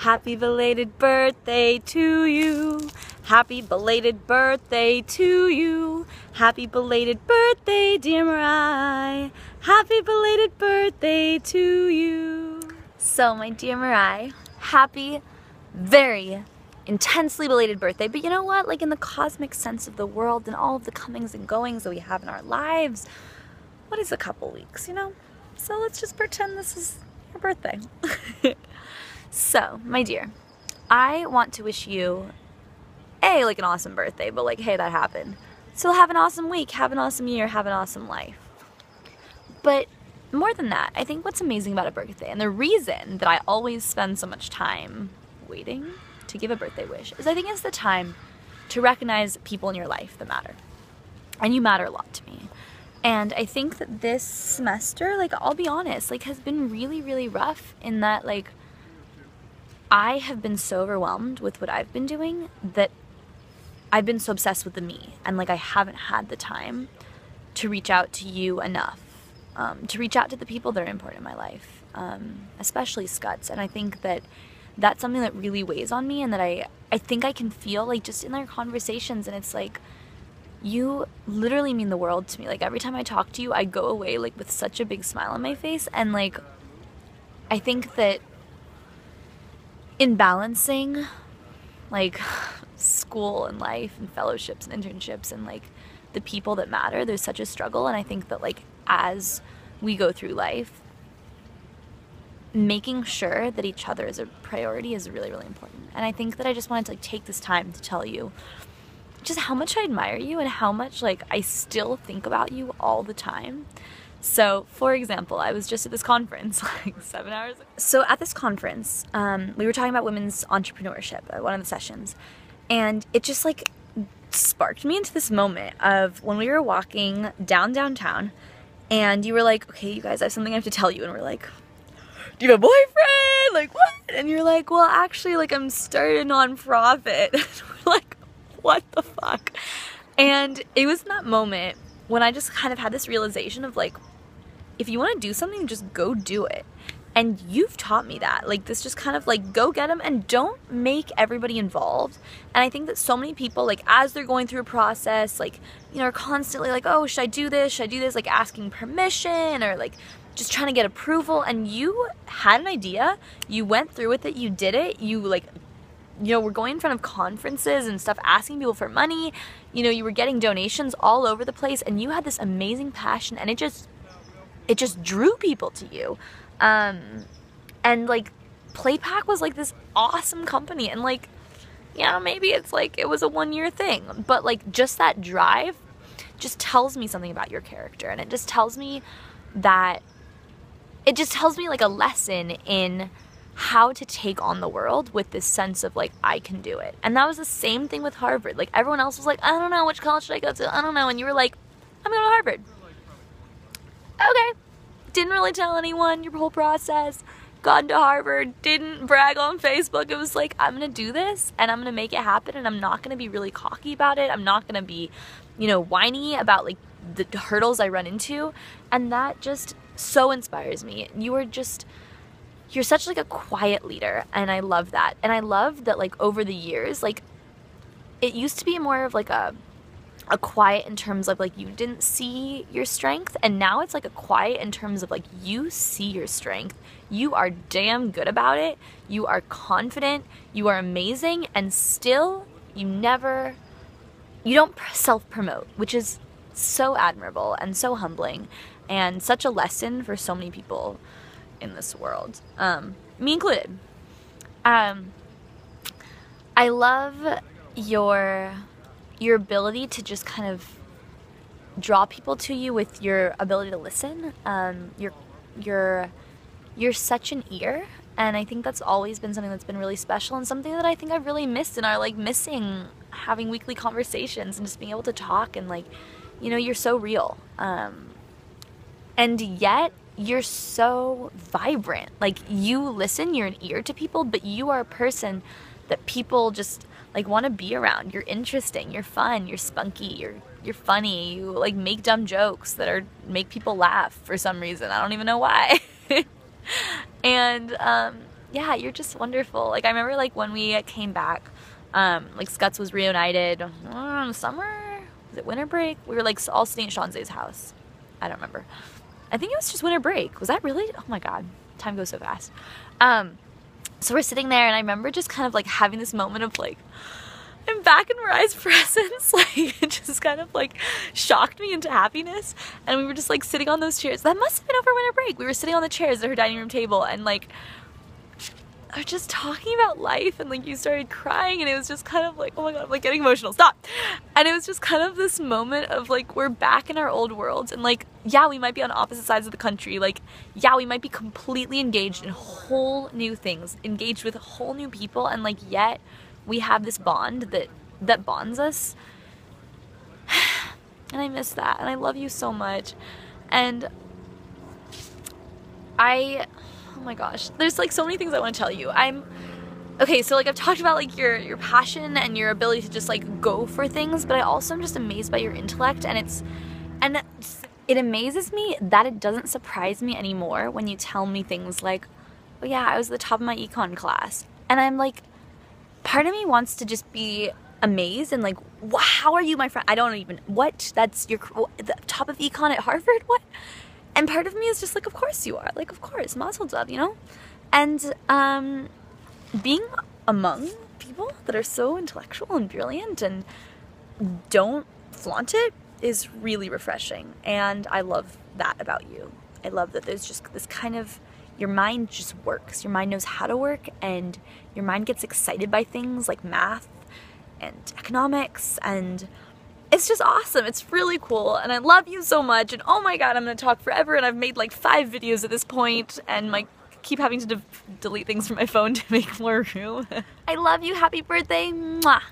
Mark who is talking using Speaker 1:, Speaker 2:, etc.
Speaker 1: Happy belated birthday to you. Happy belated birthday to you. Happy belated birthday, dear Mirai. Happy belated birthday to you. So, my dear Mirai, happy, very intensely belated birthday. But you know what? Like, in the cosmic sense of the world and all of the comings and goings that we have in our lives, what is a couple weeks, you know? So let's just pretend this is your birthday. So, my dear, I want to wish you like an awesome birthday, but like, hey, that happened. So have an awesome week, have an awesome year, have an awesome life. But more than that, I think what's amazing about a birthday, and the reason that I always spend so much time waiting to give a birthday wish, is I think it's the time to recognize people in your life that matter. And you matter a lot to me. And I think that this semester, like, I'll be honest, like, has been really, really rough in that, like, I have been so overwhelmed with what I've been doing that I've been so obsessed with the me, and like I haven't had the time to reach out to you enough, to reach out to the people that are important in my life, especially Scuts. And I think that that's something that really weighs on me, and that I think I can feel like just in our conversations, and it's like, you literally mean the world to me. Like, every time I talk to you, I go away like with such a big smile on my face. And like, I think that in balancing like school and life and fellowships and internships and like the people that matter, there's such a struggle. And I think that like as we go through life, making sure that each other is a priority is really, really important. And I think that I just wanted to like take this time to tell you just how much I admire you and how much like I still think about you all the time. So, for example, I was just at this conference like 7 hours ago. So at this conference, we were talking about women's entrepreneurship at one of the sessions, and it just like sparked me into this moment of when we were walking downtown, and you were like, okay, you guys, I have something I have to tell you. And we're like, do you have a boyfriend? Like, what? And you're like, well, actually, like, I'm starting a nonprofit. And we're like, what the fuck? And it was in that moment when I just kind of had this realization of like, if you want to do something, just go do it. And you've taught me that. Like, this just kind of like, go get them and don't make everybody involved. And I think that so many people, like, as they're going through a process, like, you know, are constantly like, oh, should I do this? Should I do this? Like, asking permission or like just trying to get approval. And you had an idea, you went through with it, you did it, you like, you know, we're going in front of conferences and stuff, asking people for money, you know, you were getting donations all over the place, and you had this amazing passion, and it just drew people to you. And like, PlayPack was like this awesome company, and like, you know, maybe it's like it was a 1-year thing, but like just that drive just tells me something about your character, and it just tells me like a lesson in how to take on the world with this sense of like, I can do it. And that was the same thing with Harvard. Like, everyone else was like, I don't know, which college should I go to? I don't know. And you were like, I'm going to Harvard. Okay. Didn't really tell anyone your whole process. Gone to Harvard. Didn't brag on Facebook. It was like, I'm going to do this and I'm going to make it happen, and I'm not going to be really cocky about it. I'm not going to be, you know, whiny about like the hurdles I run into. And that just so inspires me. You're such like a quiet leader, and I love that. And I love that like over the years, like it used to be more of like a quiet in terms of like you didn't see your strength, and now it's like a quiet in terms of like you see your strength. You are damn good about it. You are confident. You are amazing, and still you don't self-promote, which is so admirable and so humbling and such a lesson for so many people in this world, me included. I love your ability to just kind of draw people to you with your ability to listen. You're such an ear, and I think that's always been something that's been really special, and something that I think I've really missed in our like missing having weekly conversations and just being able to talk, and like, you know, you're so real, and yet you're so vibrant. Like, you listen, you're an ear to people, but you are a person that people just like want to be around. You're interesting, you're fun, you're spunky, you're funny, you like make dumb jokes that make people laugh for some reason. I don't even know why. And yeah, you're just wonderful. Like, I remember, like, when we came back, like, Scuts was reunited, summer? Was it winter break? We were, like, all sitting at Shanze's house. I don't remember. I think it was just winter break. Was that really? Oh my god. Time goes so fast. So we're sitting there, and I remember just kind of, like, having this moment of, like, I'm back in Mirai's presence. Like, it just kind of, like, shocked me into happiness. And we were just, like, sitting on those chairs. That must have been over winter break. We were sitting on the chairs at her dining room table, and, like, I was just talking about life, and, like, you started crying, and it was just kind of like, oh my god, I'm, like, getting emotional. Stop! And it was just kind of this moment of, like, we're back in our old worlds, and, like, yeah, we might be on opposite sides of the country. Like, yeah, we might be completely engaged in whole new things, engaged with whole new people, and, like, yet we have this bond that bonds us. And I miss that, and I love you so much. And oh my gosh, there's, like, so many things I want to tell you. Okay, so, like, I've talked about, like, your passion and your ability to just, like, go for things, but I also am just amazed by your intellect, and it amazes me that it doesn't surprise me anymore when you tell me things like, oh yeah, I was at the top of my econ class. And I'm like, part of me wants to just be amazed and like, how are you my friend? I don't even, what? That's the top of econ at Harvard? What? And part of me is just like, of course you are. Like, of course, mazel tov, you know? And being among people that are so intellectual and brilliant and don't flaunt it is really refreshing. And I love that about you. I love that there's just this kind of, your mind just works. Your mind knows how to work, and your mind gets excited by things like math and economics, and it's just awesome. It's really cool, and I love you so much, and oh my god, I'm gonna talk forever, and I've made like 5 videos at this point, and keep having to delete things from my phone to make more room. I love you. Happy birthday. Mwah.